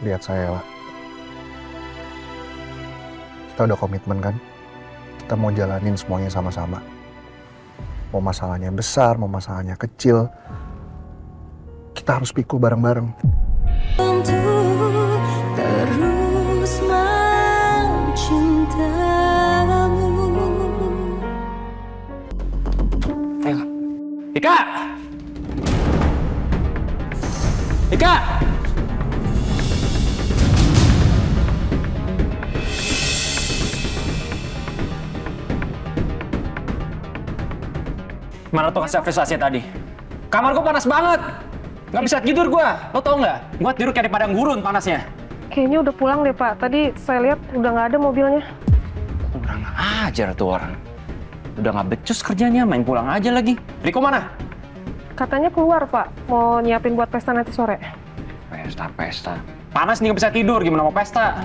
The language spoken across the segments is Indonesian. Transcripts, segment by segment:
Lihat saya lah. Kita udah komitmen kan? Kita mau jalanin semuanya sama-sama. Mau masalahnya besar, mau masalahnya kecil, kita harus pikul bareng-bareng. Untuk terus mencintamu. Ika! Ika! Mana tuh service AC tadi? Kamar gua panas banget. Nggak bisa tidur gua. Lo tau nggak? Gua tidur kayak di padang gurun panasnya. Kayaknya udah pulang deh Pak. Tadi saya lihat udah nggak ada mobilnya. Kurang ajar tuh orang. Udah nggak becus kerjanya, main pulang aja lagi. Riko mana? Katanya keluar Pak. Mau nyiapin buat pesta nanti sore. Pesta. Panas nih nggak bisa tidur, gimana mau pesta?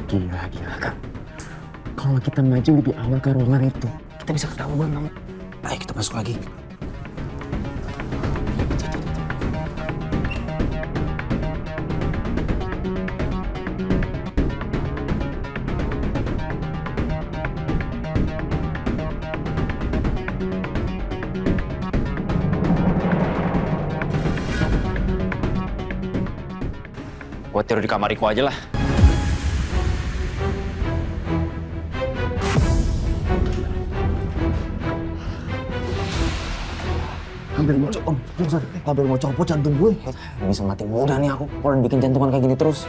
Gila Kak. Kalau kita maju lebih awal ke ruangan itu, kita bisa ketahuan dong. Ayo kita masuk lagi. Gua tidur di kamar Riko aja lah. Hampir mau copot jantung gue. Bisa mati muda nih aku kalau bikin jantungan kayak gini terus.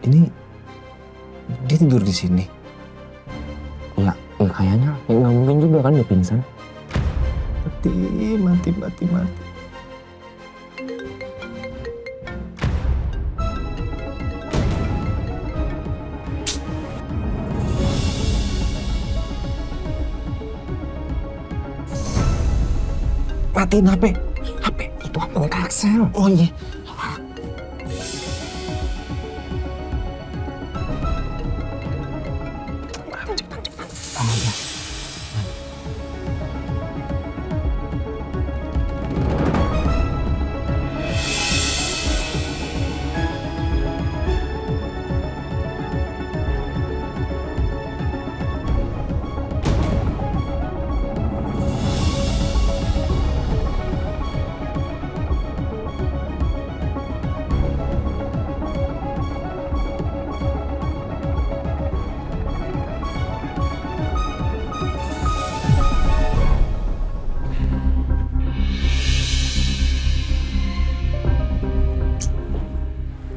Ini dia tidur di sini. Ya kayaknya nggak mungkin juga kan dia pingsan. Mati. Matiin HP itu HP Kak Axel. Oh iya.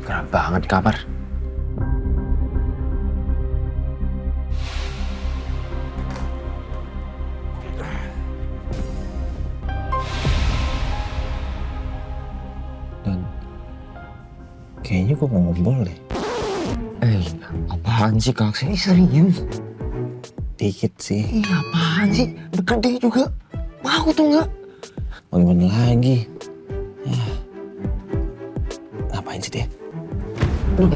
Gerah banget di kamar. Dan kayaknya gue mau ngobrol deh. Apaan sih Kak Axel? Serius? Dikit sih. Apaan sih? Bergede juga. Mau tuh nggak? Mana lagi? Ya. Ngapain sih dia? Ini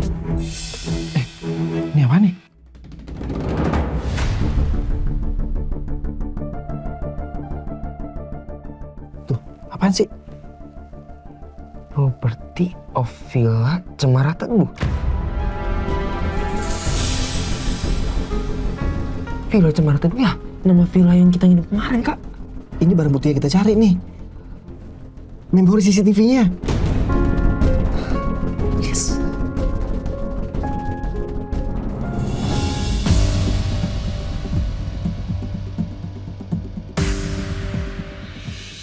apa nih? Tuh, apaan sih? Property of Villa Cemara Teguh. Villa Cemara Teguh ya? Nama villa yang kita nginep kemarin, Kak. Ini barang bukti yang kita cari nih. Memori CCTV-nya. Yes.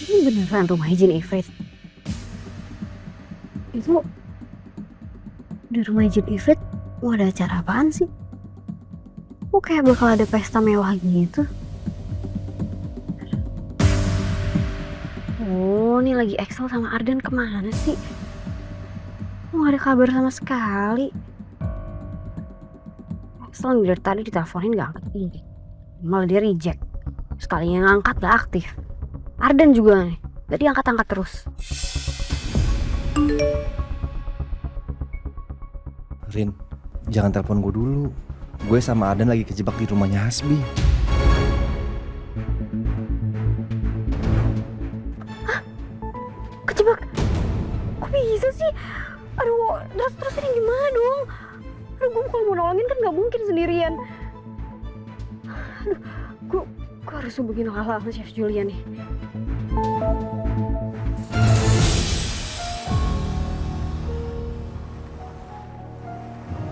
Ini beneran rumah izin Ifrit? Itu di rumah izin Ifrit mau ada acara apaan sih? Kok Kok kayak bakal ada pesta mewah gitu? Oh, ini lagi Excel sama Arden kemana sih? Kok gak ada kabar sama sekali? Excel dari tadi diteleponin gak angkat ini. Malah dia reject. Sekali yang angkat gak aktif. Arden juga nih, gak diangkat-angkat terus. Rin, jangan telepon gue dulu. Gue sama Adan lagi kejebak di rumahnya Hasbi. Kejebak? Kok bisa sih? Aduh, terus ini gimana dong? Aduh, gue kalau mau nolongin kan gak mungkin sendirian. Aduh, gue harus hubungin Lala sama Chef Julian nih.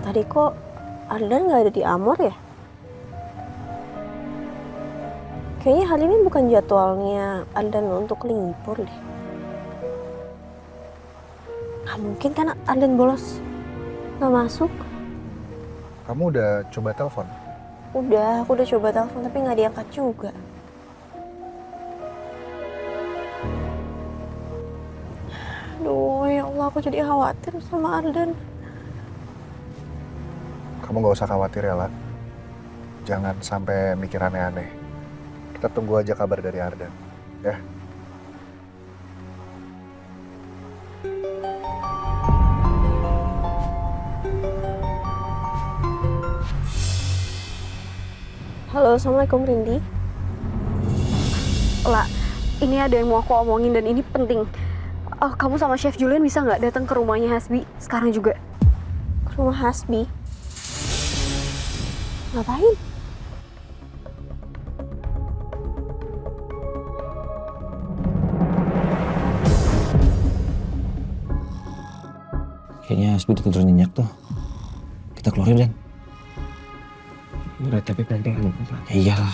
Tadi kok Ardan nggak ada di Amor ya? Kayaknya hari ini bukan jadwalnya Ardan untuk libur deh. Nggak mungkin kan Ardan bolos nggak masuk? Kamu udah coba telepon? Udah, aku udah coba telepon tapi nggak diangkat juga. Aduh, ya Allah, aku jadi khawatir sama Ardan. Kamu gak usah khawatir ya, La. Jangan sampai mikir aneh-aneh. Kita tunggu aja kabar dari Ardan, ya. Halo, Assalamualaikum Rindi. Lah, ini ada yang mau aku omongin dan ini penting. Kamu sama Chef Julian bisa nggak datang ke rumahnya Hasbi sekarang juga? Ke rumah Hasbi? Ngapain? Kayaknya Hasbi udah tidur nyenyak tuh. Kita keluarin, Dan. Udah, tapi penting kan. Ya iyalah.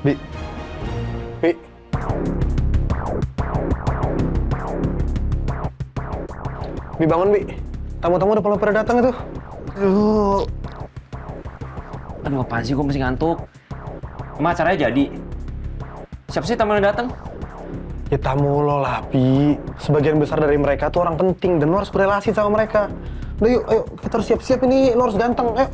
Bi. Bi. Bi, bangun, Bi. Tamu-tamu udah pada datang itu. Aduh, apaan sih, gue masih ngantuk. Emang acaranya jadi? Siapa sih tamu yang datang? Ya tamu lo lah, Bi. Sebagian besar dari mereka tuh orang penting dan lo harus berelasi sama mereka. Udah yuk, ayo kita harus siap-siap ini, lo harus ganteng, ayo.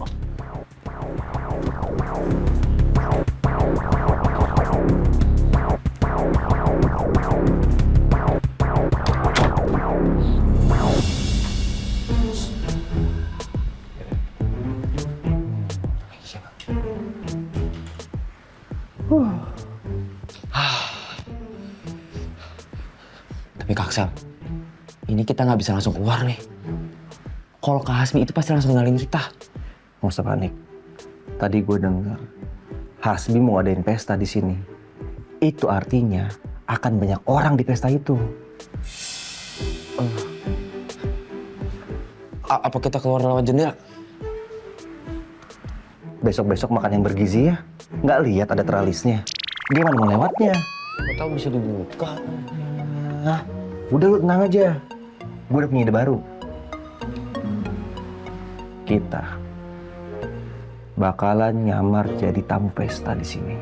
Tapi Kak Sel, ini kita nggak bisa langsung keluar nih. Kalau Kak Hasbi itu pasti langsung kenalin kita. Nggak usah panik. Tadi gue dengar Hasbi mau ngadain pesta di sini. Itu artinya akan banyak orang di pesta itu. Apa kita keluar lewat jendela? Besok-besok makan yang bergizi ya. Nggak lihat ada teralisnya. Gimana mau lewatnya? Gak tahu bisa dibuka. Nah, udah lu tenang aja. Gue udah punya ide baru. Kita bakalan nyamar jadi tamu pesta di sini.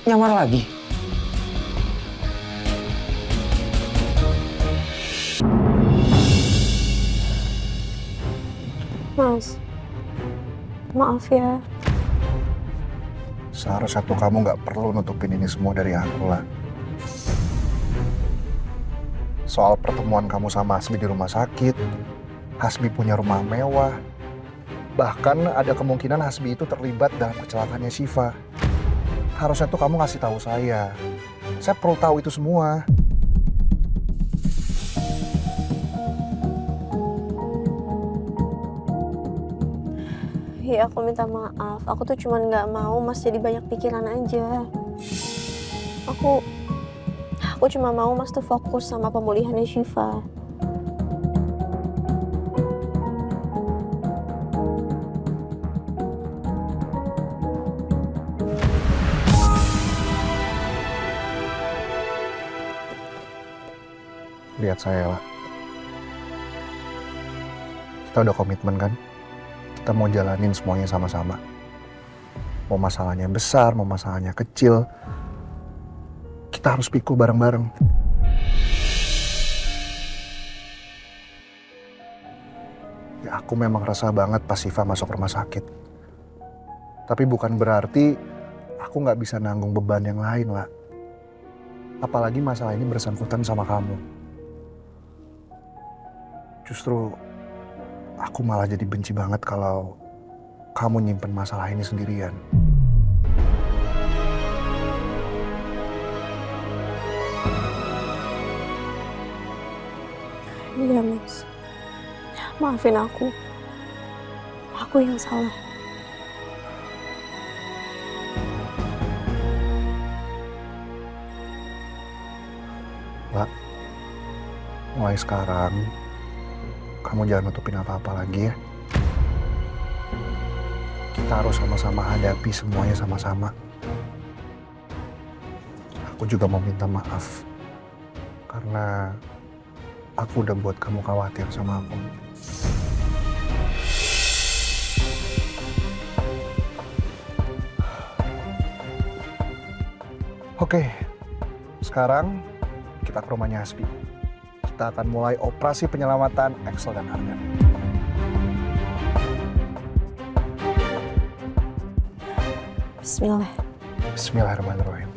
Nyamar lagi? Mas, maaf ya. Seharusnya tuh kamu nggak perlu nutupin ini semua dari aku lah. Soal pertemuan kamu sama Hasbi di rumah sakit, Hasbi punya rumah mewah. Bahkan ada kemungkinan Hasbi itu terlibat dalam kecelakaannya Syifa. Harusnya tuh kamu ngasih tahu saya. Saya perlu tahu itu semua. Ya aku minta maaf, aku tuh cuman nggak mau Mas jadi banyak pikiran aja. Aku cuma mau Mas tuh fokus sama pemulihannya Syifa. Lihat saya lah. Kita udah komitmen kan? Kita mau jalanin semuanya sama-sama. Mau masalahnya besar, mau masalahnya kecil, kita harus pikul bareng-bareng. Ya aku memang resah banget pas Syifa masuk rumah sakit. Tapi bukan berarti aku nggak bisa nanggung beban yang lain lah. Apalagi masalah ini bersangkutan sama kamu. Justru aku malah jadi benci banget kalau kamu nyimpen masalah ini sendirian. Iya Mas, maafin aku. Aku yang salah. Mbak, mulai sekarang kamu jangan nutupin apa-apa lagi ya. Kita harus sama-sama hadapi semuanya sama-sama. Aku juga mau minta maaf. Karena aku udah buat kamu khawatir sama aku. Oke, sekarang kita ke rumahnya Hasbi. Kita akan mulai operasi penyelamatan Axel dan Arden. Bismillah. Bismillahirrahmanirrahim.